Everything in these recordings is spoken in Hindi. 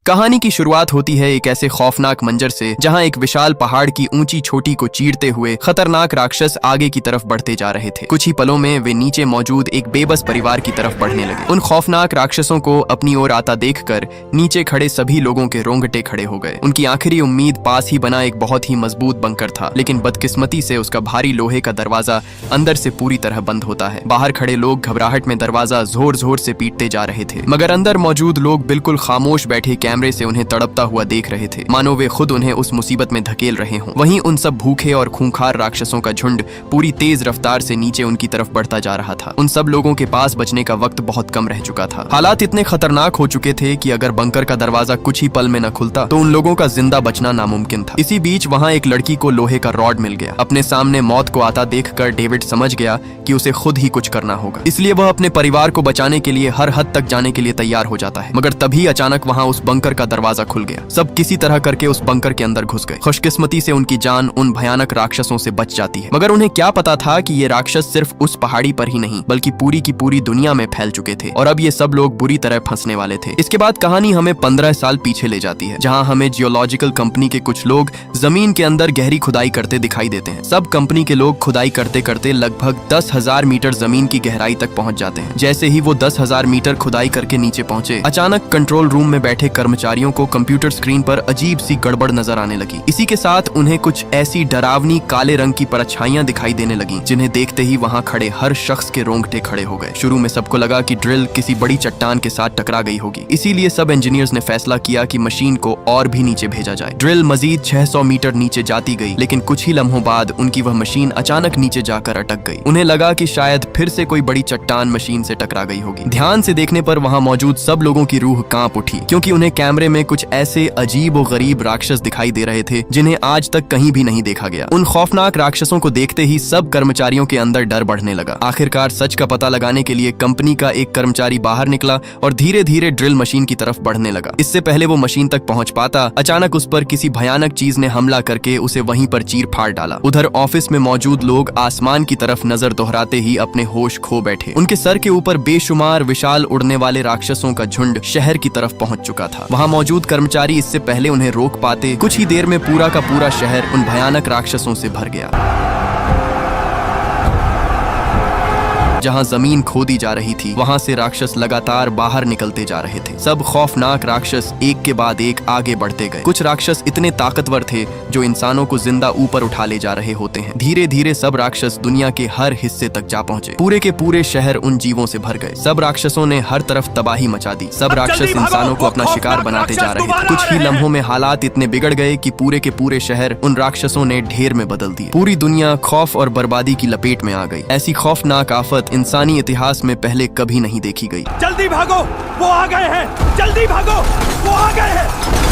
कहानी की शुरुआत होती है एक ऐसे खौफनाक मंजर से जहां एक विशाल पहाड़ की ऊंची चोटी को चीरते हुए खतरनाक राक्षस आगे की तरफ बढ़ते जा रहे थे। कुछ ही पलों में वे नीचे मौजूद एक बेबस परिवार की तरफ बढ़ने लगे। उन खौफनाक राक्षसों को अपनी ओर आता देखकर नीचे खड़े सभी लोगों के रोंगटे खड़े हो गए। उनकी आखिरी उम्मीद पास ही बना एक बहुत ही मजबूत बंकर था, लेकिन बदकिस्मती से उसका भारी लोहे का दरवाजा अंदर से पूरी तरह बंद होता है। बाहर खड़े लोग घबराहट में दरवाजा जोर जोर से पीटते जा रहे थे, मगर अंदर मौजूद लोग बिल्कुल खामोश बैठे कैमरे से उन्हें तड़पता हुआ देख रहे थे, मानो वे खुद उन्हें उस मुसीबत में धकेल रहे हों। वहीं उन सब भूखे और खूंखार राक्षसों का झुंड पूरी तेज रफ्तार से नीचे उनकी तरफ बढ़ता जा रहा था। उन सब लोगों के पास बचने का वक्त बहुत कम रह चुका था। हालात इतने खतरनाक हो चुके थे कि अगर बंकर का दरवाजा कुछ ही पल में न खुलता तो उन लोगों का जिंदा बचना नामुमकिन था। इसी बीच वहां एक लड़की को लोहे का रॉड मिल गया। अपने सामने मौत को आता देखकर डेविड समझ गया कि उसे खुद ही कुछ करना होगा, इसलिए वह अपने परिवार को बचाने के लिए हर हद तक जाने के लिए तैयार हो जाता है। मगर तभी अचानक वहां उस बंकर का दरवाजा खुल गया। सब किसी तरह करके उस बंकर के अंदर घुस गए। खुशकिस्मती से उनकी जान उन भयानक राक्षसों से बच जाती है, मगर उन्हें क्या पता था कि ये राक्षस सिर्फ उस पहाड़ी पर ही नहीं बल्कि पूरी की पूरी दुनिया में फैल चुके थे और अब ये सब लोग बुरी तरह फंसने वाले थे। इसके बाद कहानी हमें 15 साल पीछे ले जाती है, जहां हमें जियोलॉजिकल कंपनी के कुछ लोग जमीन के अंदर गहरी खुदाई करते दिखाई देते हैं। सब कंपनी के लोग खुदाई करते करते लगभग 10,000 मीटर जमीन की गहराई तक पहुंच जाते हैं। जैसे ही वो 10,000 मीटर खुदाई करके नीचे पहुंचे, अचानक कंट्रोल रूम में बैठे कर्मचारियों को कंप्यूटर स्क्रीन पर अजीब सी गड़बड़ नजर आने लगी। इसी के साथ उन्हें कुछ ऐसी डरावनी काले रंग की परछाइयां दिखाई देने लगी, जिन्हें देखते ही वहां खड़े हर शख्स के रोंगटे खड़े हो गए। शुरू में सबको लगा कि ड्रिल किसी बड़ी चट्टान के साथ टकरा गई होगी, इसीलिए सब इंजीनियर्स ने फैसला किया कि मशीन को और भी नीचे भेजा जाए। ड्रिल मजीद 600 मीटर नीचे जाती गई, लेकिन कुछ ही लम्हों बाद उनकी वह मशीन अचानक नीचे जाकर अटक गई। उन्हें लगा कि शायद फिर से कोई बड़ी चट्टान मशीन से टकरा गई होगी। ध्यान से देखने पर वहां मौजूद सब लोगों की रूह कांप उठी, क्योंकि उन्हें कैमरे में कुछ ऐसे अजीब और गरीब राक्षस दिखाई दे रहे थे जिन्हें आज तक कहीं भी नहीं देखा गया। उन खौफनाक राक्षसों को देखते ही सब कर्मचारियों के अंदर डर बढ़ने लगा। आखिरकार सच का पता लगाने के लिए कंपनी का एक कर्मचारी बाहर निकला और धीरे धीरे ड्रिल मशीन की तरफ बढ़ने लगा। इससे पहले वो मशीन तक पहुंच पाता, अचानक उस पर किसी भयानक चीज ने हमला करके उसे वहीं पर चीर फाड़ डाला। उधर ऑफिस में मौजूद लोग आसमान की तरफ नजर दोहराते ही अपने होश खो बैठे। उनके सर के ऊपर बेशुमार विशाल उड़ने वाले राक्षसों का झुंड शहर की तरफ पहुंच चुका था। वहां मौजूद कर्मचारी इससे पहले उन्हें रोक पाते, कुछ ही देर में पूरा का पूरा शहर उन भयानक राक्षसों से भर गया। जहां जमीन खोदी जा रही थी, वहां से राक्षस लगातार बाहर निकलते जा रहे थे। सब खौफनाक राक्षस एक के बाद एक आगे बढ़ते गए। कुछ राक्षस इतने ताकतवर थे जो इंसानों को जिंदा ऊपर उठा ले जा रहे होते हैं। धीरे धीरे सब राक्षस दुनिया के हर हिस्से तक जा पहुंचे। पूरे के पूरे शहर उन जीवों से भर गए। सब राक्षसों ने हर तरफ तबाही मचा दी। सब राक्षस इंसानों को अपना शिकार बनाते जा रहे थे। कुछ ही लम्हों में हालात इतने बिगड़ गए कि पूरे के पूरे शहर उन राक्षसों ने ढेर में बदल दिए। पूरी दुनिया खौफ और बर्बादी की लपेट में आ गई। ऐसी खौफनाक आफत इंसानी इतिहास में पहले कभी नहीं देखी गई। जल्दी भागो, वो आ गए हैं! जल्दी भागो, वो आ गए हैं!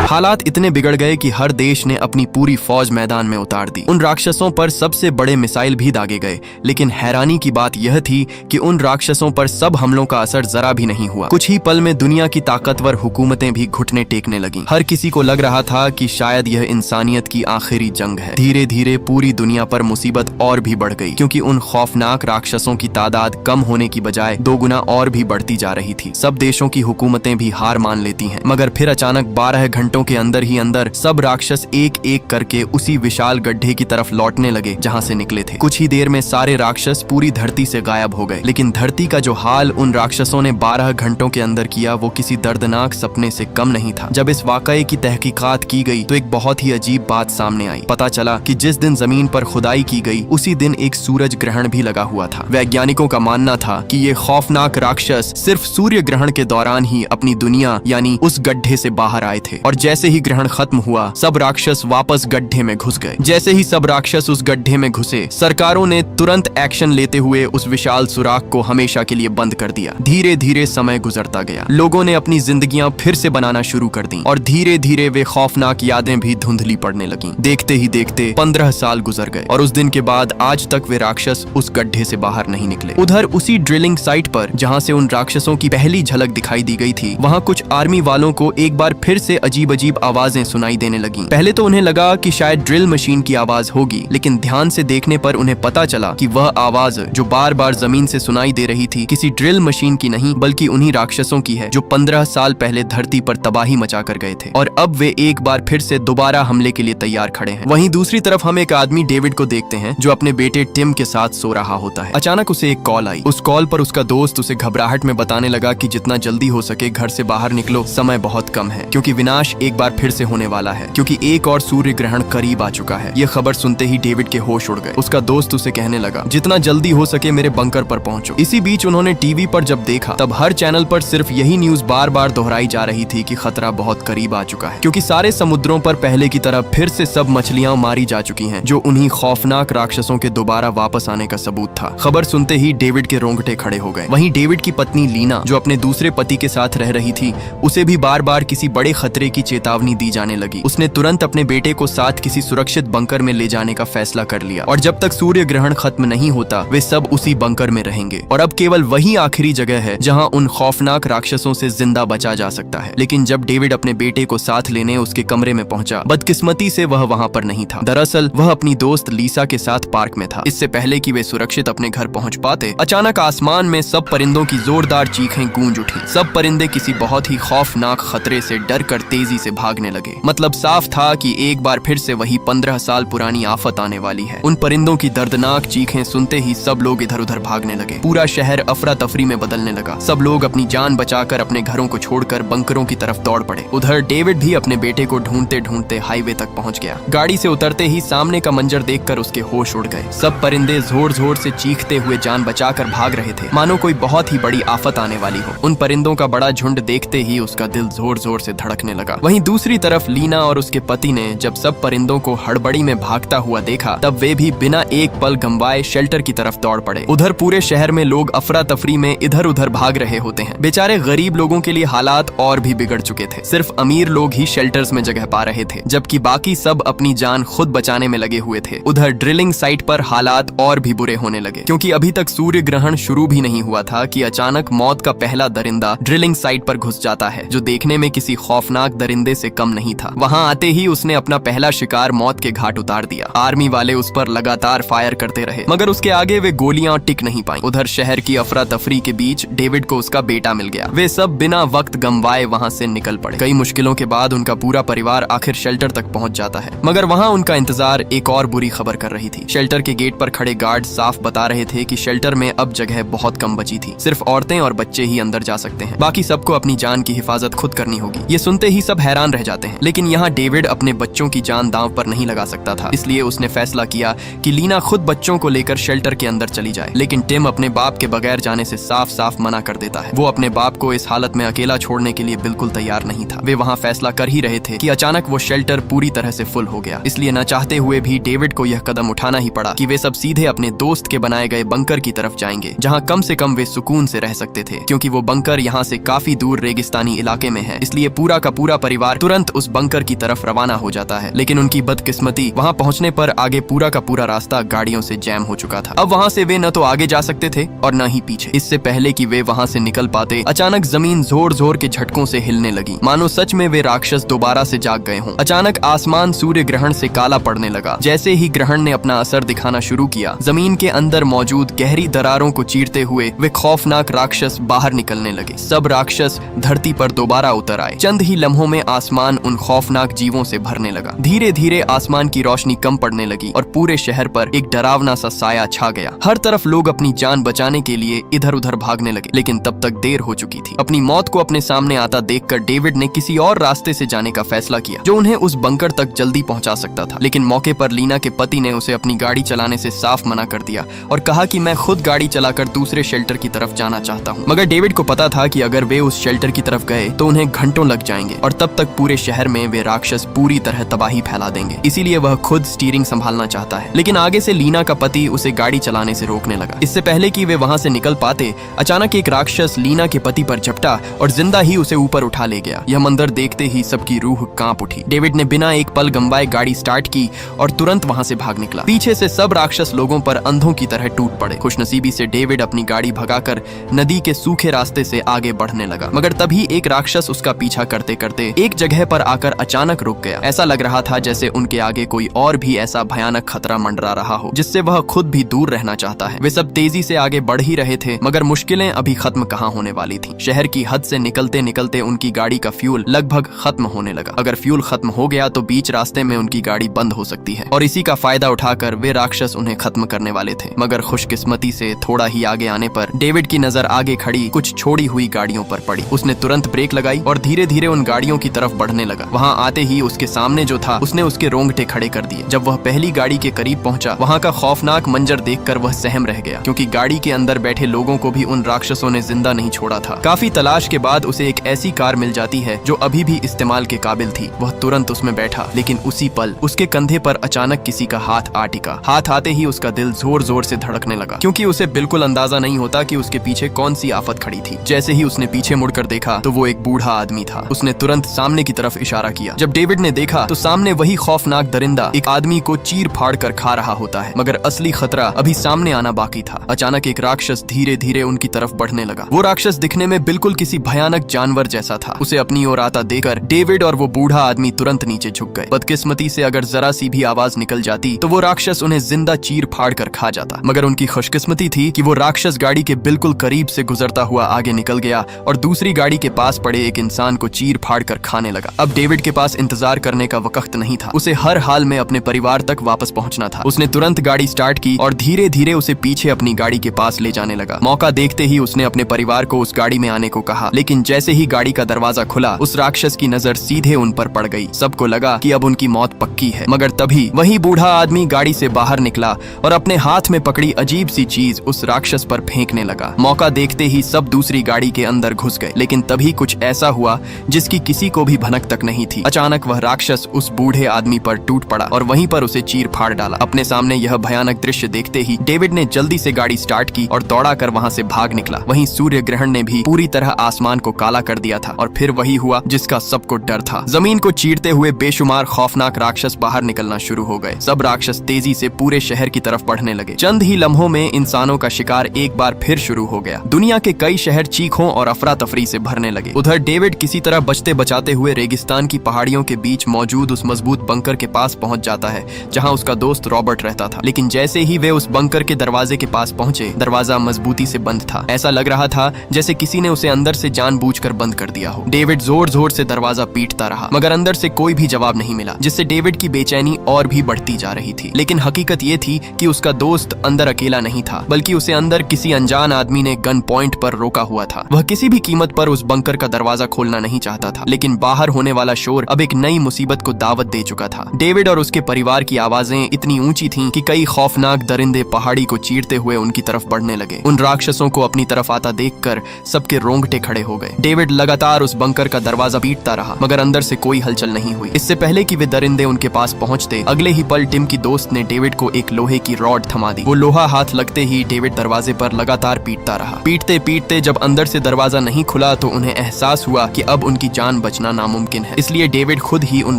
हालात इतने बिगड़ गए कि हर देश ने अपनी पूरी फौज मैदान में उतार दी। उन राक्षसों पर सबसे बड़े मिसाइल भी दागे गए, लेकिन हैरानी की बात यह थी कि उन राक्षसों पर सब हमलों का असर जरा भी नहीं हुआ। कुछ ही पल में दुनिया की ताकतवर हुकूमतें भी घुटने टेकने लगीं। हर किसी को लग रहा था कि शायद यह इंसानियत की आखिरी जंग है। धीरे धीरे पूरी दुनिया पर मुसीबत और भी बढ़ गई, क्योंकि उन खौफनाक राक्षसों की तादाद कम होने की बजाय 2 गुना और भी बढ़ती जा रही थी। सब देशों की हुकूमतें भी हार मान लेती हैं, मगर फिर अचानक 12 घंटों के अंदर ही अंदर सब राक्षस एक एक करके उसी विशाल गड्ढे की तरफ लौटने लगे जहां से निकले थे। कुछ ही देर में सारे राक्षस पूरी धरती से गायब हो गए, लेकिन धरती का जो हाल उन राक्षसों ने 12 घंटों के अंदर किया वो किसी दर्दनाक सपने से कम नहीं था। जब इस वाकये की तहकीकात की गई तो एक बहुत ही अजीब बात सामने आई। पता चला कि जिस दिन जमीन पर खुदाई की गई उसी दिन एक सूरज ग्रहण भी लगा हुआ था। वैज्ञानिकों का मानना था कि ये खौफनाक राक्षस सिर्फ सूर्य ग्रहण के दौरान ही अपनी दुनिया यानी उस गड्ढे से बाहर आए थे, और जैसे ही ग्रहण खत्म हुआ सब राक्षस वापस गड्ढे में घुस गए। जैसे ही सब राक्षस उस गड्ढे में घुसे, सरकारों ने तुरंत एक्शन लेते हुए उस विशाल सुराख को हमेशा के लिए बंद कर दिया। धीरे धीरे समय गुजरता गया। लोगों ने अपनी जिंदगियां फिर से बनाना शुरू कर दी और धीरे धीरे वे खौफनाक यादें भी धुंधली पड़ने लगीं। देखते ही देखते 15 साल गुजर गए और उस दिन के बाद आज तक वे राक्षस उस गड्ढे से बाहर नहीं निकले। उधर उसी ड्रिलिंग साइट पर जहां से उन राक्षसों की पहली झलक दिखाई दी गई थी, वहां कुछ आर्मी वालों को एक बार फिर से अजीब अजीब आवाजें सुनाई देने लगीं। पहले तो उन्हें लगा कि शायद ड्रिल मशीन की आवाज होगी, लेकिन ध्यान से देखने पर उन्हें पता चला कि वह आवाज जो बार बार जमीन से सुनाई दे रही थी किसी ड्रिल मशीन की नहीं बल्कि उन्हीं राक्षसों की है जो 15 साल पहले धरती पर तबाही मचा कर गए थे और अब वे एक बार फिर से दोबारा हमले के लिए तैयार खड़े हैं। वहीं दूसरी तरफ हम एक आदमी डेविड को देखते हैं जो अपने बेटे टिम के साथ सो रहा होता है। अचानक उसे एक कॉल आई। उस कॉल पर उसका दोस्त उसे घबराहट में बताने लगा कि जितना जल्दी हो सके घर से बाहर निकलो, समय बहुत कम है क्योंकि विनाश एक बार फिर से होने वाला है, क्योंकि एक और सूर्य ग्रहण करीब आ चुका है। यह खबर सुनते ही डेविड के होश उड़ गए। उसका दोस्त उसे कहने लगा जितना जल्दी हो सके मेरे बंकर पर पहुंचो। इसी बीच उन्होंने टीवी पर जब देखा तब हर चैनल पर सिर्फ यही न्यूज बार बार दोहराई जा रही थी कि खतरा बहुत करीब आ चुका है, क्योंकि सारे समुद्रों पर पहले की तरह फिर से सब मछलियां मारी जा चुकी हैं जो उन्हीं खौफनाक राक्षसों के दोबारा वापस आने का सबूत था। खबर सुनते ही डेविड के रोंगटे खड़े हो गए। वहीं डेविड की पत्नी लीना जो अपने दूसरे पति के साथ रह रही थी, उसे भी बार बार किसी बड़े खतरे की चेतावनी दी जाने लगी। उसने तुरंत अपने बेटे को साथ किसी सुरक्षित बंकर में ले जाने का फैसला कर लिया और जब तक सूर्य ग्रहण खत्म नहीं होता वे सब उसी बंकर में रहेंगे और अब केवल वही आखिरी जगह है जहां उन खौफनाक राक्षसों से जिंदा बचा जा सकता है। लेकिन जब डेविड अपने बेटे को साथ लेने उसके कमरे में पहुंचा, बदकिस्मती से वह वहां पर नहीं था। दरअसल वह अपनी दोस्त लीसा के साथ पार्क में था। इससे पहले कि वे सुरक्षित अपने घर पहुंच पाते, अचानक आसमान में सब परिंदों की जोरदार चीखें गूंज उठी। सब परिंदे किसी बहुत ही खौफनाक खतरे से डर कर तेजी से भागने लगे। मतलब साफ था कि एक बार फिर से वही 15 साल पुरानी आफत आने वाली है। उन परिंदों की दर्दनाक चीखें सुनते ही सब लोग इधर उधर भागने लगे। पूरा शहर अफरा तफरी में बदलने लगा। सब लोग अपनी जान बचाकर अपने घरों को छोड़कर बंकरों की तरफ दौड़ पड़े। उधर डेविड भी अपने बेटे को ढूंढते ढूंढते हाईवे तक पहुंच गया। गाड़ी से उतरते ही सामने का मंजर देखकर उसके होश उड़ गए। सब परिंदे जोर जोर से चीखते हुए जान बचाकर भाग रहे थे, मानो कोई बहुत ही बड़ी आफत आने वाली हो। उन परिंदों का बड़ा झुंड देखते ही उसका दिल जोर जोर से धड़कने लगा। वहीं दूसरी तरफ लीना और उसके पति ने जब सब परिंदों को हड़बड़ी में भागता हुआ देखा, तब वे भी बिना एक पल गंवाए शेल्टर की तरफ दौड़ पड़े। उधर पूरे शहर में लोग अफरा तफरी में इधर उधर भाग रहे होते हैं। बेचारे गरीब लोगों के लिए हालात और भी बिगड़ चुके थे। सिर्फ अमीर लोग ही शेल्टर्स में जगह पा रहे थे, जबकि बाकी सब अपनी जान खुद बचाने में लगे हुए थे। उधर ड्रिलिंग साइट पर हालात और भी बुरे होने लगे, क्योंकि अभी तक सूर्य ग्रहण शुरू भी नहीं हुआ था कि अचानक मौत का पहला दरिंदा ड्रिलिंग साइट पर घुस जाता है, जो देखने में किसी खौफनाक दरिंदे से कम नहीं था। वहां आते ही उसने अपना पहला शिकार मौत के घाट उतार दिया। आर्मी वाले उस पर लगातार फायर करते रहे, मगर उसके आगे वे गोलियां टिक नहीं पाई। उधर शहर की अफरा तफरी के बीच डेविड को उसका बेटा मिल गया। वे सब बिना वक्त गंवाए वहां से निकल पड़े। कई मुश्किलों के बाद उनका पूरा परिवार आखिर शेल्टर तक पहुंच जाता है, मगर वहां उनका इंतजार एक और बुरी खबर कर रही थी। शेल्टर के गेट पर खड़े गार्ड साफ बता रहे थे कि शेल्टर में अब जगह बहुत कम बची थी। सिर्फ औरतें और बच्चे ही अंदर जा सकते हैं, बाकी सबको अपनी जान की हिफाजत खुद करनी होगी। ये सुनते ही सब हैरान रह जाते हैं, लेकिन यहाँ डेविड अपने बच्चों की जान दांव पर नहीं लगा सकता था। इसलिए उसने फैसला किया कि लीना खुद बच्चों को लेकर शेल्टर के अंदर चली जाए। लेकिन टिम अपने बाप के बगैर जाने से साफ साफ मना कर देता है। वो अपने बाप को इस हालत में अकेला छोड़ने के लिए बिल्कुल तैयार नहीं था। वे वहाँ फैसला कर ही रहे थे कि अचानक वो शेल्टर पूरी तरह से फुल हो गया। इसलिए न चाहते हुए भी डेविड को यह कदम उठाना ही पड़ा कि वे सब सीधे अपने दोस्त के बनाए गए बंकर की तरफ जाएंगे, जहाँ कम से कम वे सुकून से रह सकते थे, क्योंकि वो बंकर यहाँ से काफी दूर रेगिस्तानी इलाके में है। इसलिए पूरा का पूरा परिवार तुरंत उस बंकर की तरफ रवाना हो जाता है। लेकिन उनकी बदकिस्मती, वहाँ पहुँचने पर आगे पूरा का पूरा रास्ता गाड़ियों से जैम हो चुका था। अब वहाँ से वे न तो आगे जा सकते थे और न ही पीछे। इससे पहले कि वे वहाँ से निकल पाते, अचानक जमीन जोर जोर के झटकों से हिलने लगी, मानो सच में वे राक्षस दोबारा से जाग गए हों। अचानक आसमान सूर्य ग्रहण से काला पड़ने लगा। जैसे ही ग्रहण ने अपना असर दिखाना शुरू किया, जमीन के अंदर मौजूद गहरी दरारों को चीरते हुए वे खौफनाक राक्षस बाहर निकलने लगे। सब राक्षस धरती पर दोबारा उतर आए। चंद ही लम्हों में आसमान उन खौफनाक जीवों से भरने लगा। धीरे धीरे आसमान की रोशनी कम पड़ने लगी और पूरे शहर पर एक डरावना सा साया छा गया। हर तरफ लोग अपनी जान बचाने के लिए इधर उधर भागने लगे, लेकिन तब तक देर हो चुकी थी। अपनी मौत को अपने सामने आता देखकर डेविड ने किसी और रास्ते से जाने का फैसला किया, जो उन्हें उस बंकर तक जल्दी पहुंचा सकता था। लेकिन मौके पर लीना के पति ने उसे अपनी गाड़ी चलाने से साफ मना कर दिया और कहा कि मैं खुद गाड़ी चलाकर दूसरे शेल्टर की तरफ जाना चाहता हूँ। मगर डेविड को पता था कि अगर वे उस शेल्टर की तरफ गए तो उन्हें घंटों लग जाएंगे और तब तक पूरे शहर में वे राक्षस पूरी तरह तबाही फैला देंगे। इसीलिए वह खुद स्टीयरिंग संभालना चाहता है। लेकिन आगे से लीना का पति उसे गाड़ी चलाने से रोकने लगा। इससे पहले कि वे वहां से निकल पाते, अचानक एक राक्षस लीना के पति पर झपटा और जिंदा ही उसे ऊपर उठा ले गया। यह मंजर देखते ही सबकी रूह कांप उठी। डेविड ने बिना एक पल गंवाए गाड़ी स्टार्ट की और तुरंत वहां से भाग निकला। पीछे से सब राक्षस लोगों पर अंधों की तरह टूट पड़े। खुशनसीबी से डेविड अपनी गाड़ी भगाकर नदी के सूखे रास्ते से आगे बढ़ने लगा, मगर तभी एक राक्षस उसका पीछा करते करते एक जगह पर आकर अचानक रुक गया। ऐसा लग रहा था जैसे उनके आगे कोई और भी ऐसा भयानक खतरा मंडरा रहा हो जिससे वह खुद भी दूर रहना चाहता है। वे सब तेजी से आगे बढ़ ही रहे थे मगर मुश्किलें अभी खत्म कहाँ होने वाली थी। शहर की हद से निकलते निकलते उनकी गाड़ी का फ्यूल लगभग खत्म होने लगा। अगर फ्यूल खत्म हो गया तो बीच रास्ते में उनकी गाड़ी बंद हो सकती है और इसी का फायदा उठाकर वे राक्षस उन्हें खत्म करने वाले थे। मगर खुशकिस्मती से थोड़ा ही आगे आने पर डेविड की नजर आगे खड़ी कुछ छोड़ी हुई गाड़ियों पर पड़ी। उसने तुरंत ब्रेक लगाई और धीरे धीरे उन गाड़ियों की तरफ बढ़ने लगा। वहाँ आते ही उसके सामने जो था उसने उसके रोंगटे खड़े कर दिए। जब वह पहली गाड़ी के करीब पहुंचा वहाँ का खौफनाक मंजर देखकर वह सहम रह गया क्योंकि गाड़ी के अंदर बैठे लोगों को भी उन राक्षसों ने जिंदा नहीं छोड़ा था। काफी तलाश के बाद उसे एक ऐसी कार मिल जाती है जो अभी भी इस्तेमाल के काबिल थी। वह तुरंत उसमें बैठा लेकिन उसी पल उसके कंधे पर अचानक किसी का हाथ आ टिका। हाथ आते ही उसका दिल जोर जोर से धड़कने लगा क्योंकि उसे बिल्कुल अंदाजा नहीं होता कि उसके पीछे कौन सी आफत खड़ी थी। जैसे ही उसने पीछे मुड़कर देखा तो वो एक बूढ़ा आदमी था। उसने तुरंत सामने की तरफ इशारा किया। जब डेविड ने देखा तो सामने वही खौफनाक दरिंदा एक आदमी को चीर फाड़ कर खा रहा होता है मगर असली खतरा अभी सामने आना बाकी था। अचानक एक राक्षस धीरे धीरे उनकी तरफ बढ़ने लगा। वो राक्षस दिखने में बिल्कुल किसी भयानक जानवर जैसा था। उसे अपनी ओर आता देखकर डेविड और वो बूढ़ा आदमी तुरंत नीचे झुक गए। बदकिस्मती से अगर जरा सी भी आवाज निकल जाती तो वो राक्षस उन्हें जिंदा चीर फाड़ कर खा जाता। मगर उनकी खुशकिस्मती थी कि वो राक्षस गाड़ी के बिल्कुल करीब से गुजरता हुआ आगे निकल गया और दूसरी गाड़ी के पास पड़े एक इंसान को चीर फाड़ कर खाने लगा। अब डेविड के पास इंतजार करने का वक्त नहीं था। उसे हर हाल में अपने परिवार तक वापस पहुंचना था। उसने तुरंत गाड़ी स्टार्ट की और धीरे धीरे उसे पीछे अपनी गाड़ी के पास ले जाने लगा। मौका देखते ही उसने अपने परिवार को उस गाड़ी में आने को कहा लेकिन जैसे ही गाड़ी का दरवाजा खुला उस राक्षस की नजर सीधे उन पर पड़ गई। सबको लगा कि अब उनकी मौत पक्की है मगर तभी वही बूढ़ा आदमी गाड़ी से बाहर निकला और अपने हाथ में पकड़ी अजीब सी चीज उस राक्षस पर फेंकने लगा। मौका देखते ही सब दूसरी गाड़ी के अंदर घुस गए लेकिन तभी कुछ ऐसा हुआ जिसकी किसी को भी भनक तक नहीं थी। अचानक वह राक्षस उस बूढ़े आदमी पर टूट पड़ा और वहीं पर उसे चीर फाड़ डाला। अपने सामने यह भयानक दृश्य देखते ही डेविड ने जल्दी से गाड़ी स्टार्ट की और दौड़ाकर वहां से भाग निकला। वहीं सूर्य ग्रहण ने भी पूरी तरह आसमान को काला कर दिया था और फिर वही हुआ जिसका सबको डर था। जमीन को चीरते हुए बेशुमार खौफनाक राक्षस बाहर निकलना शुरू हो गए। सब राक्षस तेजी से पूरे शहर की तरफ बढ़ने लगे। चंद ही लम्हों में इंसानों का शिकार एक बार फिर शुरू हो गया। दुनिया के कई शहर चीखों और अफरा तफरी से भरने लगे। उधर डेविड किसी तरह बचते बचाते हुए रेगिस्तान की पहाड़ियों के बीच मौजूद उस मजबूत बंकर के पास पहुंच जाता है जहां उसका दोस्त रॉबर्ट रहता था। लेकिन जैसे ही वे उस बंकर के दरवाजे के पास पहुंचे दरवाजा मजबूती से बंद था। ऐसा लग रहा था जैसे किसी ने उसे अंदर से जानबूझकर बंद कर दिया हो। डेविड जोर जोर से दरवाजा पीटता रहा मगर अंदर से कोई भी जवाब नहीं मिला जिससे डेविड की बेचैनी और भी बढ़ती जा रही थी। लेकिन हकीकत ये थी कि उसका दोस्त अंदर अकेला नहीं था बल्कि उसे अंदर किसी अनजान आदमी ने गन पॉइंट पर रोका हुआ था। वह किसी भी कीमत पर उस बंकर का दरवाजा खोलना नहीं चाहता था लेकिन बाहर होने वाला शोर अब एक नई मुसीबत को दावत दे चुका था। डेविड और उसके परिवार की आवाजें इतनी ऊंची थीं कि कई खौफनाक दरिंदे पहाड़ी को चीरते हुए उनकी तरफ बढ़ने लगे। उन राक्षसों को अपनी तरफ आता देखकर सबके रोंगटे खड़े हो गए। डेविड लगातार उस बंकर का दरवाजा पीटता रहा मगर अंदर से कोई हलचल नहीं हुई। इससे पहले कि वे दरिंदे उनके पास पहुंचते अगले ही पल टिम की दोस्त ने डेविड को एक लोहे की रॉड थमा दी। वो लोहा हाथ लगते ही डेविड दरवाजे पर लगातार पीटता रहा। पीटते पीटते जब अंदर से दरवाजा नहीं खुला तो उन्हें एहसास हुआ कि अब उनकी जान बचना नामुमकिन है। इसलिए डेविड खुद ही उन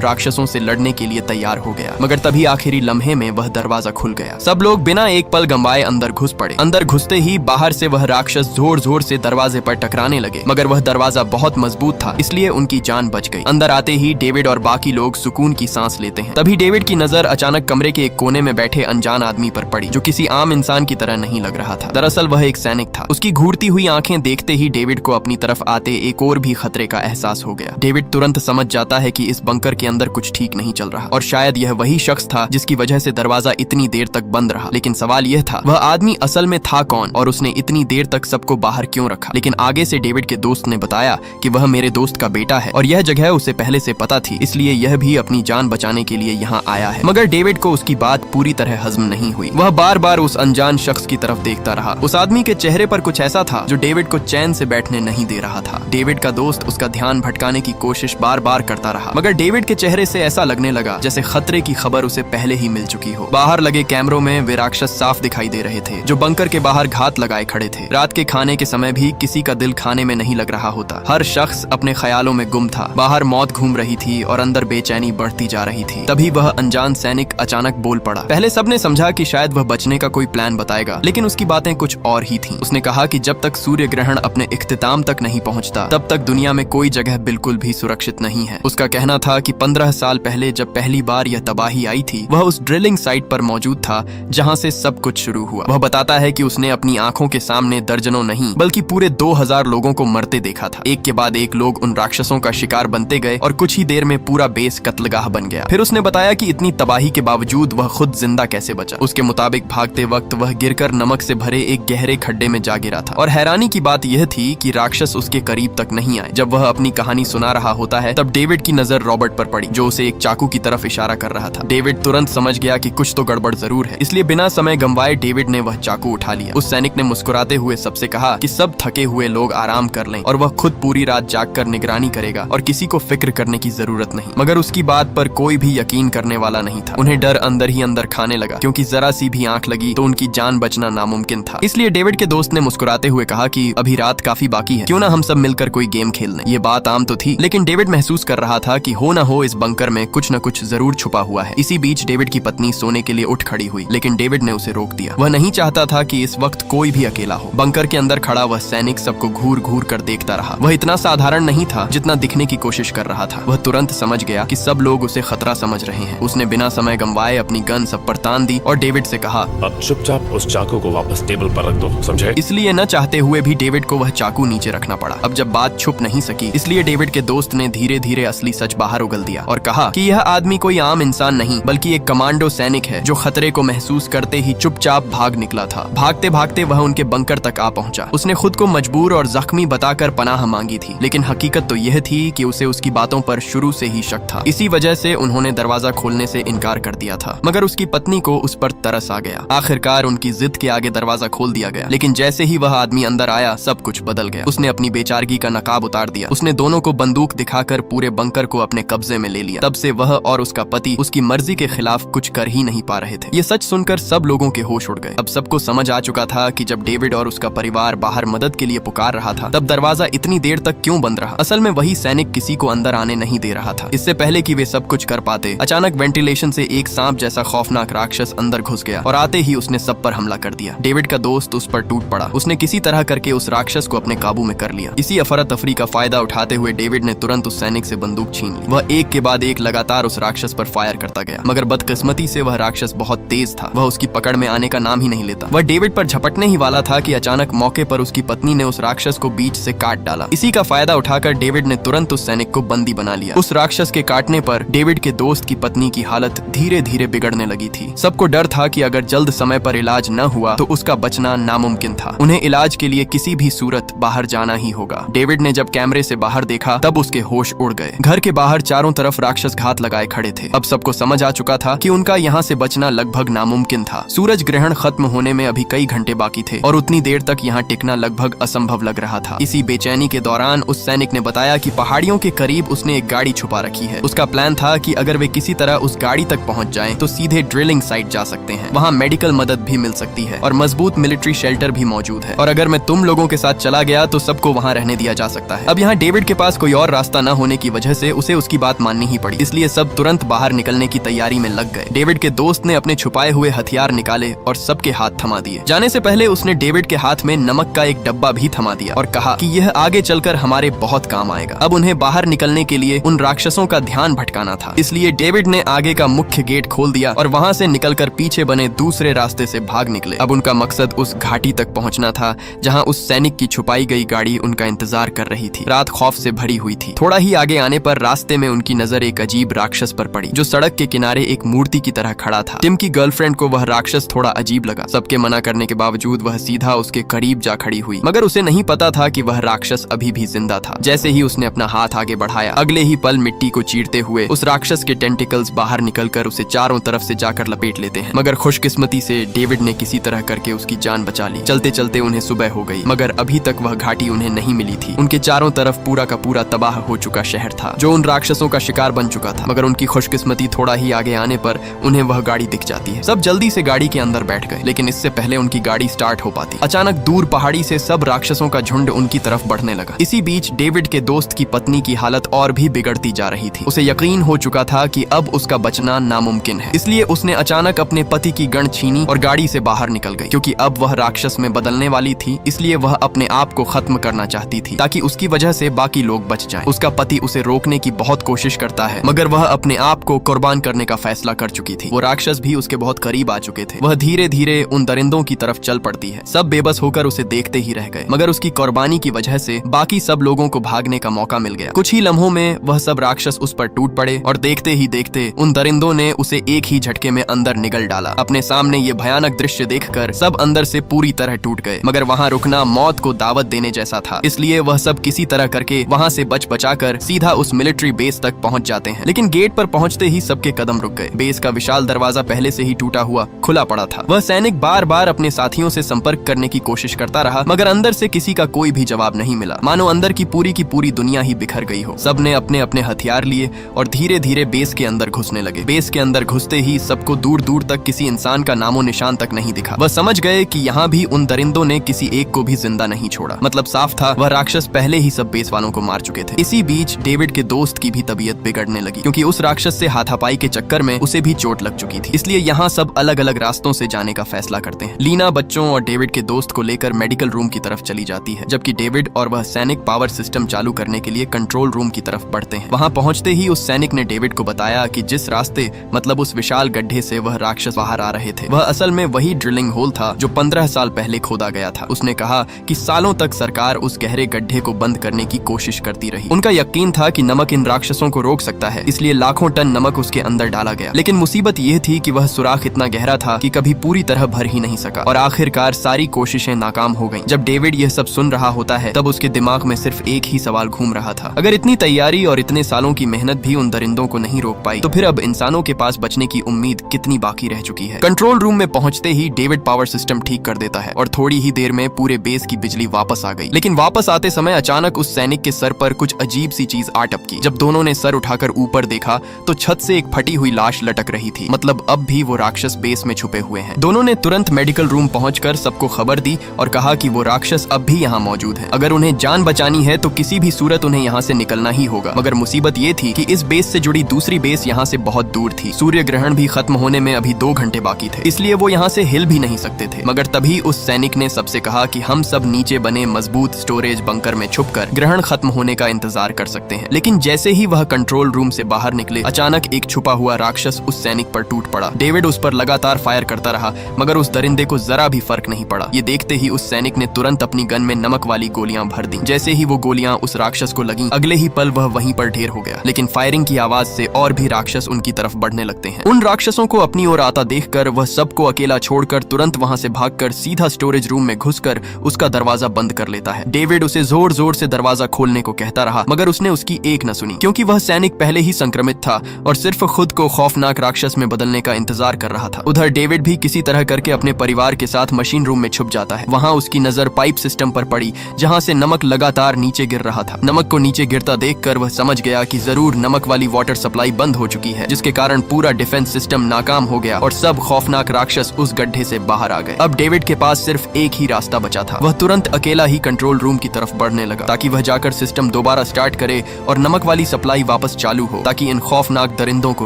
राक्षसों से लड़ने के लिए तैयार हो गया। मगर तभी आखिरी लम्हे में वह दरवाजा खुल गया। सब लोग बिना एक पल गंवाए अंदर घुस पड़े। अंदर घुसते ही बाहर से वह राक्षस जोर जोर से दरवाजे पर टकराने लगे मगर वह दरवाजा बहुत मजबूत था इसलिए उनकी जान बच गई। अंदर आते ही डेविड और बाकी लोग सुकून की सांस लेते हैं। तभी डेविड की नजर अचानक कमरे के एक कोने में बैठे अनजान आदमी पर पड़ी जो किसी आम इंसान की तरह नहीं लग रहा था। दरअसल वह एक सैनिक था। उसकी घूरती हुई आंखें देखते ही डेविड को अपनी तरफ आते एक और भी खतरे का एहसास हो गया। डेविड तुरंत समझ जाता है कि इस बंकर के अंदर कुछ ठीक नहीं चल रहा और शायद यह वही शख्स था जिसकी वजह से दरवाजा इतनी देर तक बंद रहा। लेकिन सवाल यह था वह आदमी असल में था कौन और उसने इतनी देर तक सबको बाहर क्यों रखा। लेकिन आगे से डेविड के दोस्त ने बताया कि वह मेरे दोस्त का बेटा है और यह जगह उसे पहले से पता थी इसलिए यह भी अपनी जान बचाने के लिए यहाँ आया है। मगर डेविड को उसकी बात पूरी तरह हजम नहीं हुई। वह बार बार उस अनजान शख्स की तरफ देखता रहा। उस आदमी के चेहरे पर कुछ ऐसा था जो डेविड को चैन से बैठने नहीं दे रहा था। डेविड का दोस्त उसका ध्यान भटकाने की कोशिश बार बार करता रहा मगर डेविड के चेहरे से ऐसा लगने लगा जैसे खतरे की खबर उसे पहले ही मिल चुकी हो। बाहर लगे कैमरों में वे राक्षस साफ दिखाई दे रहे थे जो बंकर के बाहर घात लगाए खड़े थे। रात के खाने के समय भी किसी का दिल खाने में नहीं लग रहा होता। हर शख्स अपने ख्यालों में गुम था। बाहर मौत घूम रही थी और अंदर बेचैनी बढ़ती जा रही थी। तभी वह अनजान सैनिक अचानक बोल पड़ा। पहले सबने समझा कि शायद वह बचने का कोई प्लान बताएगा लेकिन उसकी बातें कुछ और ही थीं। उसने कहा कि जब तक सूर्य ग्रहण अपने इख्तिताम तक नहीं पहुंचता तब तक दुनिया में कोई जगह बिल्कुल भी सुरक्षित नहीं है। उसका कहना था कि 15 साल पहले जब पहली बार यह तबाही आई थी, वह उस ड्रिलिंग साइट पर मौजूद था जहां से सब कुछ शुरू हुआ। वह बताता है कि उसने अपनी आंखों के सामने दर्जनों नहीं बल्कि पूरे 2000 लोगों को मरते देखा था। एक के बाद एक लोग उन राक्षसों का शिकार बनते गए और कुछ ही देर में पूरा बेस कत्लगाह बन गया। फिर उसने बताया कि इतनी तबाही के बावजूद वह खुद जिंदा कैसे बचा। उसके मुताबिक भागते वक्त वह गिरकर नमक से भरे एक गहरे खड्डे में जा गिरा था और हैरानी की बात यह थी कि राक्षस उसके करीब तक नहीं आए। जब वह अपनी कहानी सुना रहा होता है तब डेविड की नजर रॉबर्ट पर पड़ी, जो उसे एक चाकू की तरफ इशारा कर रहा था। डेविड तुरंत समझ गया कि कुछ तो गड़बड़ जरूर है, इसलिए बिना समय गंवाए डेविड ने वह चाकू उठा लिया। उस सैनिक ने मुस्कुराते हुए सबसे कहा कि सब थके हुए लोग आराम कर लें और वह खुद पूरी रात जागकर निगरानी करेगा और किसी को फिक्र करने की जरूरत नहीं। मगर उसकी बात पर कोई भी यकीन करने वाला नहीं था। उन्हें डर अंदर ही अंदर खाने लगा, क्योंकि जरा सी भी आंख लगी तो उनकी जान बचना नामुमकिन था। इसलिए डेविड के दोस्त ने मुस्कुराते हुए कहा कि अभी रात काफी बाकी है, क्यों ना हम सब मिलकर कोई गेम खेल लें। ये बात आम तो थी, लेकिन डेविड महसूस कर रहा था कि हो न हो इस बंकर में कुछ न कुछ जरूर छुपा हुआ है। इसी बीच डेविड की पत्नी सोने के लिए उठ खड़ी हुई, लेकिन डेविड ने उसे रोक दिया। वह नहीं चाहता था कि इस वक्त कोई भी अकेला हो। बंकर के अंदर खड़ा वह सैनिक सबको घूर घूर कर देखता रहा। वह इतना साधारण नहीं था जितना दिखने की कोशिश कर रहा था। वह तुरंत समझ गया कि सब लोग उसे खतरा समझ रहे हैं। उसने बिना समय गंवाए अपनी गन सब पर तान दी और डेविड से कहा, अब चुपचाप उस चाकू को वापस टेबल पर रख दो, समझे? इसलिए न चाहते हुए भी डेविड को वह चाकू नीचे रखना पड़ा। अब जब बात छुप नहीं सकी, इसलिए डेविड के दोस्त ने धीरे धीरे असली सच बाहर उगल दिया और कहा कि यह आदमी कोई आम इंसान नहीं बल्कि एक कमांडो सैनिक है जो खतरे को महसूस करते ही चुपचाप भाग निकला था। भागते भागते वह उनके बंकर तक आ पहुंचा। उसने खुद को मजबूर और जख्मी बताकर पनाह मांगी थी, लेकिन हकीकत तो यह थी कि उसे उसकी बातों पर शुरू से ही शक था। इसी वजह से उन्होंने दरवाजा खोलने से इनकार कर दिया था। मगर उसकी पत्नी को उस पर तरस आ गया। आखिरकार उनकी जिद के आगे दरवाजा खोल दिया गया, लेकिन जैसे ही वह आदमी अंदर आया सब कुछ बदल गया। उसने अपनी बेचारगी का नकाब उतार दिया। उसने दोनों को बंदूक दिखाकर पूरे बंकर को अपने कब्जे में ले लिया। तब से वह और उसका पति उसकी मर्जी के खिलाफ कुछ कर ही नहीं पा रहे थे। ये सच सुनकर सब लोगों के होश उड़ गए। अब सबको समझ आ चुका था कि जब डेविड और उसका परिवार बाहर मदद के लिए पुकार रहा था, तब दरवाजा इतनी देर तक क्यों बंद रहा। असल में वही सैनिक किसी को अंदर आने नहीं दे रहा था। इससे पहले कि वे सब कुछ कर पाते, अचानक वेंटिलेशन से एक सांप जैसा खौफनाक राक्षस अंदर घुस गया और आते ही उसने सब पर हमला कर दिया। डेविड का दोस्त उस पर टूट पड़ा। उसने किसी तरह करके उस राक्षस को अपने काबू में कर लिया। इसी अफरा तफरी का फायदा उठाते हुए डेविड ने तुरंत उस सैनिक से बंदूक छीन ली। वह एक के बाद एक लगातार उस राक्षस पर फायर करता गया, मगर बदकिस्मती से वह राक्षस बहुत तेज था। वह उसकी पकड़ में आने का नाम ही नहीं लेता। वह डेविड पर झपटने ही वाला था कि अचानक मौके पर उसकी पत्नी ने उस राक्षस को बीच से काट डाला। इसी का फायदा उठाकर डेविड ने तुरंत उस सैनिक को बंदी बना लिया। उस राक्षस के काटने पर डेविड के दोस्त की पत्नी की हालत धीरे धीरे बिगड़ने लगी थी। सबको डर था कि अगर जल्द समय पर इलाज न हुआ तो उसका बचना नामुमकिन था। उन्हें इलाज के लिए किसी भी सूरत बाहर जाना ही होगा। डेविड ने जब कैमरे से बाहर देखा तब उसके होश उड़ गए। घर के बाहर चारों तरफ राक्षस घात लगाए खड़े थे। अब सबको समझ आ चुका था कि उनका यहाँ से बचना लगभग नामुमकिन था। सूरज ग्रहण खत्म होने में अभी कई घंटे बाकी थे और उतनी देर तक यहाँ टिकना लगभग असंभव लग रहा था। इसी बेचैनी के दौरान उस सैनिक ने बताया कि पहाड़ियों के करीब उसने एक गाड़ी छुपा रखी है। उसका प्लान था कि अगर वे किसी तरह उस गाड़ी तक पहुँच जाएं तो सीधे ड्रिलिंग साइट जा सकते हैं। वहाँ मेडिकल मदद भी मिल सकती है और मजबूत मिलिट्री शेल्टर भी मौजूद है, और अगर मैं तुम लोगों के साथ चला गया तो सबको वहाँ रहने दिया जा सकता है। अब यहाँ डेविड के पास कोई और रास्ता न होने की वजह से उसे उसकी बात माननी ही पड़ी, इसलिए सब तुरंत बाहर निकलने की तैयारी में लग गए। डेविड के दोस्त ने अपने छुपाए हुए हथियार निकाले और सबके हाथ थमा दिए। जाने से पहले उसने डेविड के हाथ में नमक का एक डब्बा भी थमा दिया और कहा कि यह आगे चलकर हमारे बहुत काम आएगा। अब उन्हें बाहर निकलने के लिए उन राक्षसों का ध्यान भटकाना था, इसलिए डेविड ने आगे का मुख्य गेट खोल दिया और वहाँ से निकलकर पीछे बने दूसरे रास्ते से भाग निकले। अब उनका मकसद उस घाटी तक पहुँचना था जहाँ उस सैनिक की छुपाई गई गाड़ी उनका इंतजार कर रही थी। रात खौफ से भरी हुई थी। थोड़ा ही आगे आने पर रास्ते में उनकी नजर एक अजीब राक्षस पर पड़ी जो सड़क के किनारे एक मूर्ति की तरह खड़ा था। टिम की गर्लफ्रेंड को वह राक्षस थोड़ा अजीब लगा। सबके मना करने के बावजूद वह सीधा उसके करीब जा खड़ी हुई, मगर उसे नहीं पता था कि वह राक्षस अभी भी जिंदा था। जैसे ही उसने अपना हाथ आगे बढ़ाया, अगले ही पल मिट्टी को चीरते हुए उस राक्षस के टेंटिकल्स बाहर निकलकर उसे चारों तरफ से जाकर लपेट लेते हैं। मगर खुशकिस्मती से डेविड ने किसी तरह करके उसकी जान बचा ली। चलते चलते उन्हें सुबह हो गई, मगर अभी तक वह घाटी उन्हें नहीं मिली थी। उनके चारों तरफ पूरा का पूरा तबाह हो चुका शहर था जो उन राक्षसों का शिकार बन चुका था। मगर उनकी खुशकिस्मती थोड़ा ही आगे आने पर उन्हें वह गाड़ी दिख जाती है। सब जल्दी से गाड़ी के अंदर बैठ गए, लेकिन इससे पहले उनकी गाड़ी स्टार्ट हो पाती, अचानक दूर पहाड़ी से सब राक्षसों का झुंड उनकी तरफ बढ़ने लगा। इसी बीच डेविड के दोस्त की पत्नी की हालत और भी बिगड़ती जा रही थी। उसे यकीन हो चुका था कि अब उसका बचना नामुमकिन है, इसलिए उसने अचानक अपने पति की गन छीनी और गाड़ी से बाहर निकल गई। क्योंकि अब वह राक्षस में बदलने वाली थी, इसलिए वह अपने आप को खत्म करना चाहती थी ताकि उसकी वजह से बाकी लोग बच जाएं। है। उसका पति उसे रोकने की बहुत कोशिश करता है, मगर वह अपने आप को कुर्बान करने का फैसला कर चुकी थी। वो राक्षस भी उसके बहुत करीब आ चुके थे। वह धीरे धीरे उन दरिंदों की तरफ चल पड़ती है। सब बेबस होकर उसे देखते ही रह गए, मगर उसकी कुर्बानी की वजह से बाकी सब लोगों को भागने का मौका मिल गया। कुछ ही लम्हों में वह सब राक्षस उस पर टूट पड़े और देखते ही देखते उन दरिंदों ने उसे एक ही झटके में अंदर निगल डाला। अपने सामने ये भयानक दृश्य देखकर सब अंदर से पूरी तरह टूट गए, मगर वहाँ रुकना मौत को दावत देने जैसा था। इसलिए वह सब किसी तरह करके वहाँ से बच बचाकर सीधा उस मिलिट्री बेस तक पहुँच जाते हैं। लेकिन गेट पर पहुँचते ही सबके कदम रुक गए। बेस का विशाल दरवाजा पहले से ही टूटा हुआ खुला पड़ा था। वह सैनिक बार बार अपने साथियों से संपर्क करने की कोशिश करता रहा, मगर अंदर से किसी का कोई भी जवाब नहीं मिला, मानो अंदर की पूरी दुनिया ही बिखर गई हो। सबने अपने अपने हथियार लिए और धीरे धीरे बेस के अंदर घुसने लगे। बेस के अंदर घुसते ही सबको दूर दूर तक किसी इंसान का नामो निशान तक नहीं दिखा। वह समझ गए कि यहाँ भी उन दरिंदों ने किसी एक को भी जिंदा नहीं छोड़ा। मतलब साफ था, वह राक्षस पहले ही सब बेस वालों को मार चुके थे। इसी बीच डेविड के दोस्त की भी तबीयत बिगड़ने लगी, क्योंकि उस राक्षस से हाथापाई के चक्कर में उसे भी चोट लग चुकी थी। इसलिए यहाँ सब अलग अलग रास्तों से जाने का फैसला करते हैं। लीना बच्चों और डेविड के दोस्त को लेकर मेडिकल रूम की तरफ चली जाती है, जबकि डेविड और वह सैनिक पावर सिस्टम चालू करने के लिए कंट्रोल रूम की तरफ बढ़ते हैं। वहाँ पहुँचते ही उस सैनिक ने डेविड को बताया कि जिस रास्ते मतलब उस विशाल गड्ढे से वह राक्षस बाहर आ रहे थे, वह असल में वही ड्रिलिंग होल था जो 15 साल पहले खोदा गया था। उसने कहा कि सालों तक सरकार उस गहरे गड्ढे को बंद करने की कोशिश करती रही। उनका यकीन था कि नमक इन राक्षसों को रोक सकता है, इसलिए लाखों टन नमक उसके अंदर डाला गया। लेकिन मुसीबत यह थी कि वह सुराख इतना गहरा था कि कभी पूरी तरह भर ही नहीं सका और आखिरकार सारी कोशिशें नाकाम हो गईं। जब डेविड यह सब सुन रहा होता है, तब उसके दिमाग में सिर्फ एक ही सवाल घूम रहा था, अगर इतनी तैयारी और इतने सालों की मेहनत भी उन दरिंदों को नहीं रोक पाई, तो फिर अब इंसानों के पास बचने की उम्मीद कितनी बाकी रह चुकी है। कंट्रोल रूम में पहुंचते ही डेविड पावर सिस्टम ठीक कर देता है और थोड़ी ही देर में पूरे बेस की बिजली वापस आ गई। लेकिन वापस आते समय अचानक उस सैनिक के सर पर कुछ अजीब सी चीज आ टपकी। जब दोनों ने सर उठाकर ऊपर देखा तो छत से एक फटी हुई लाश लटक रही थी। मतलब अब भी वो राक्षस बेस में छुपे हुए हैं। दोनों ने तुरंत मेडिकल रूम पहुंचकर सबको खबर दी और कहा कि वो राक्षस अब भी यहाँ मौजूद है। अगर उन्हें जान बचानी है तो किसी भी सूरत उन्हें यहाँ से निकलना ही होगा। मगर मुसीबत ये थी कि इस बेस से जुड़ी दूसरी बेस यहाँ से बहुत दूर थी। सूर्य ग्रहण भी खत्म होने में अभी 2 घंटे बाकी थे, इसलिए वो यहाँ से हिल भी नहीं सकते थे। मगर तभी उस सैनिक ने सबसे कहा कि हम सब नीचे बने मजबूत स्टोरेज बंकर में छुपकर ग्रहण खत्म होने का इंतजार कर सकते हैं। लेकिन जैसे ही वह कंट्रोल रूम से बाहर निकले, अचानक एक छुपा हुआ राक्षस उस सैनिक पर टूट पड़ा। डेविड उस पर लगातार फायर करता रहा, मगर उस दरिंदे को जरा भी फर्क नहीं पड़ा। ये देखते ही उस सैनिक ने तुरंत अपनी गन में नमक वाली गोलियां भर दी। जैसे ही वो गोलियां उस राक्षस को लगीं, अगले ही पल वह वहीं पर ढेर हो गया। लेकिन फायरिंग की आवाज से और भी राक्षस उनकी तरफ बढ़ने लगते हैं। उन राक्षसों को अपनी ओर आता देखकर वह सबको अकेला छोड़कर तुरंत वहां से भागकर सीधा स्टोरेज रूम में घुसकर उसका दरवाजा बंद कर लेता है। डेविड उसे जोर जोर से दरवाजा खोलने को कहता रहा, मगर उसने उसकी एक न सुनी, क्योंकि वह सैनिक पहले ही संक्रमित था और सिर्फ खुद को खौफनाक राक्षस में बदलने का इंतजार कर रहा था। उधर डेविड भी किसी तरह करके अपने परिवार के साथ मशीन रूम में छुप जाता है। वहां उसकी नजर पाइप सिस्टम पर पड़ी, जहां से नमक लगातार नीचे गिर रहा था। नमक को नीचे गिरता देखकर वह समझ गया कि जरूर नमक वाली वाटर सप्लाई बंद हो चुकी है, जिसके कारण पूरा डिफेंस सिस्टम नाकाम हो गया और सब खौफनाक राक्षस उस गड्ढे से बाहर आ गए। अब डेविड के पास सिर्फ एक ही रास्ता बचा था। वह तुरंत अकेला ही कंट्रोल रूम की तरफ बढ़ने लगा, ताकि वह जाकर सिस्टम दोबारा स्टार्ट करे और नमक वाली सप्लाई वापस चालू हो, ताकि इन खौफनाक दरिंदों को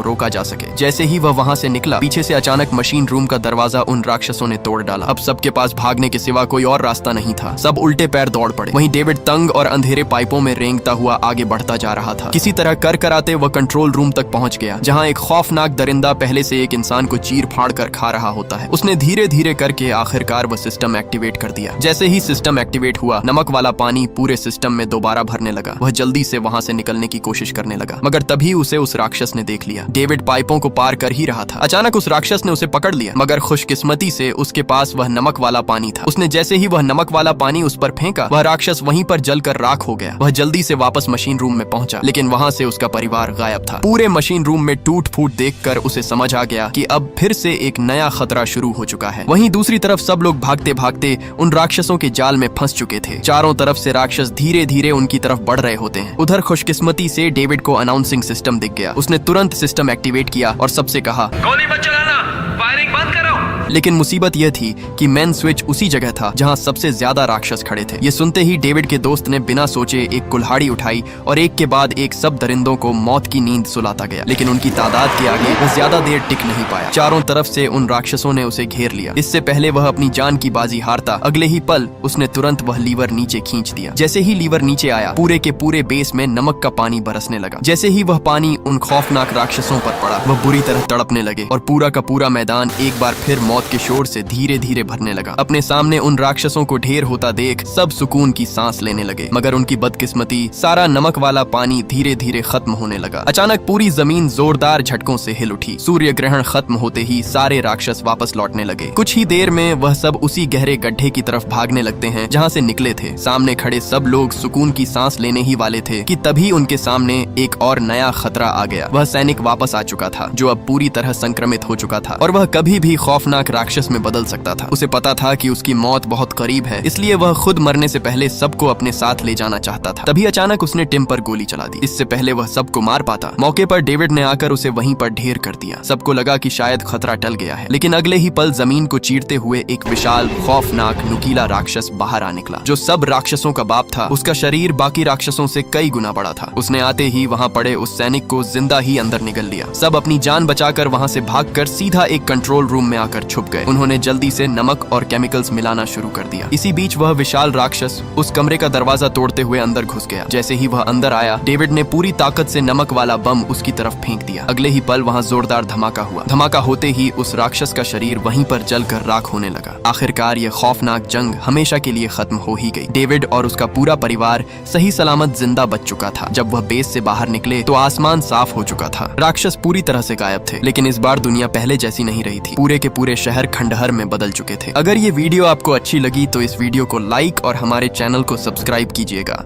रोका जा सके। जैसे ही वह वहां से निकला, पीछे से अचानक मशीन रूम का दरवाजा उन राक्षसों ने तोड़ डाला। अब सबके पास भागने के सिवा कोई और रास्ता नहीं था। सब उल्टे पैर दौड़ पड़े। वहीं डेविड तंग और अंधेरे पाइपों में रेंगता हुआ आगे बढ़ता जा रहा था। किसी तरह कर कराते वह कंट्रोल रूम तक पहुंच गया, जहां एक खौफनाक दरिंदा पहले से एक इंसान को चीर फाड़ कर खा रहा होता है। उसने धीरे धीरे करके आखिरकार वह सिस्टम एक्टिवेट कर दिया। जैसे ही सिस्टम एक्टिवेट हुआ, नमक वाला पानी पूरे सिस्टम में दोबारा भरने लगा। वह जल्दी से वहां से निकलने की कोशिश करने लगा, मगर तभी उसे उस राक्षस ने देख लिया। डेविड पाइपों को पार कर ही रहा था। अचानक उस राक्षस ने उसे पकड़ लिया, मगर खुशकिस्मती से उसके पास वह नमक वाला पानी था। उसने जैसे ही वह नमक वाला पानी उस पर फेंका, वह राक्षस वहीं पर जलकर राख हो गया। वह जल्दी से वापस मशीन रूम में पहुंचा, लेकिन वहां से उसका परिवार गायब था। पूरे मशीन रूम में टूट फूट देखकर उसे समझ आ गया कि अब फिर से एक नया खतरा शुरू हो चुका है। वहीं दूसरी तरफ सब लोग भागते भागते उन राक्षसों के जाल में फंस चुके थे। चारों तरफ से राक्षस धीरे धीरे उनकी तरफ बढ़ रहे होते हैं। उधर खुशकिस्मती से डेविड को अनाउंसिंग सिस्टम दिख गया। उसने तुरंत सिस्टम एक्टिवेट किया और सबसे कहा, गोली मत चलाना, फायरिंग बंद करो। लेकिन मुसीबत यह थी कि मेन स्विच उसी जगह था जहाँ सबसे ज्यादा राक्षस खड़े थे। ये सुनते ही डेविड के दोस्त ने बिना सोचे एक कुल्हाड़ी उठाई और एक के बाद एक सब दरिंदों को मौत की नींद सुलाता गया। लेकिन उनकी तादाद के आगे वो ज्यादा देर टिक नहीं पाया। चारों तरफ से उन राक्षसों ने उसे घेर लिया। इससे पहले वह अपनी जान की बाजी हारता, अगले ही पल उसने तुरंत वह लीवर नीचे खींच दिया। जैसे ही लीवर नीचे आया, पूरे के पूरे बेस में नमक का पानी बरसने लगा। जैसे ही वह पानी उन खौफनाक राक्षसों पर पड़ा, वह बुरी तरह तड़पने लगे और पूरा का पूरा मैदान एक बार फिर मौत के शोर से धीरे धीरे भरने लगा। अपने सामने उन राक्षसों को ढेर होता देख सब सुकून की सांस लेने लगे, मगर उनकी बदकिस्मती, सारा नमक वाला पानी धीरे धीरे खत्म होने लगा। अचानक पूरी जमीन जोरदार झटकों से हिल उठी। सूर्य ग्रहण खत्म होते ही सारे राक्षस वापस लौटने लगे। कुछ ही देर में वह सब उसी गहरे गड्ढे की तरफ भागने लगते हैं जहाँ से निकले थे। सामने खड़े सब लोग सुकून की सांस लेने ही वाले थे कि तभी उनके सामने एक और नया खतरा आ गया। वह सैनिक वापस आ चुका था जो अब पूरी तरह संक्रमित हो चुका था और वह कभी भी खौफनाक राक्षस में बदल सकता था। उसे पता था कि उसकी मौत बहुत करीब है, इसलिए वह खुद मरने से पहले सबको अपने साथ ले जाना चाहता था। तभी अचानक उसने टिम पर गोली चला दी। इससे पहले वह सबको मार पाता, मौके पर डेविड ने आकर उसे वहीं पर ढेर कर दिया। सबको लगा कि शायद खतरा टल गया है, लेकिन अगले ही पल जमीन को चीरते हुए एक विशाल खौफनाक नुकीला राक्षस बाहर आ निकला जो सब राक्षसों का बाप था। उसका शरीर बाकी राक्षसों से कई गुना बड़ा था। उसने आते ही वहाँ पड़े उस सैनिक को जिंदा ही अंदर निगल लिया। सब अपनी जान बचाकर वहाँ से भागकर सीधा एक कंट्रोल रूम में आकर छुप गए। उन्होंने जल्दी से नमक और केमिकल्स मिलाना शुरू कर दिया। इसी बीच वह विशाल राक्षस उस कमरे का दरवाजा तोड़ते हुए अंदर घुस गया। जैसे ही वह अंदर आया, डेविड ने पूरी ताकत से नमक वाला बम उसकी तरफ फेंक दिया। अगले ही पल वहाँ जोरदार धमाका हुआ। धमाका होते ही उस राक्षस का शरीर वहीं पर जलकर राख होने लगा। आखिरकार ये खौफनाक जंग हमेशा के लिए खत्म हो ही गई। डेविड और उसका पूरा परिवार सही सलामत जिंदा बच चुका था। जब वह बेस से बाहर निकले तो आसमान साफ हो चुका था। राक्षस पूरी तरह से गायब थे, लेकिन इस बार दुनिया पहले जैसी नहीं रही थी। पूरे के पूरे शहर खंडहर में बदल चुके थे। अगर ये वीडियो आपको अच्छी लगी तो इस वीडियो को लाइक और हमारे चैनल को सब्सक्राइब कीजिएगा।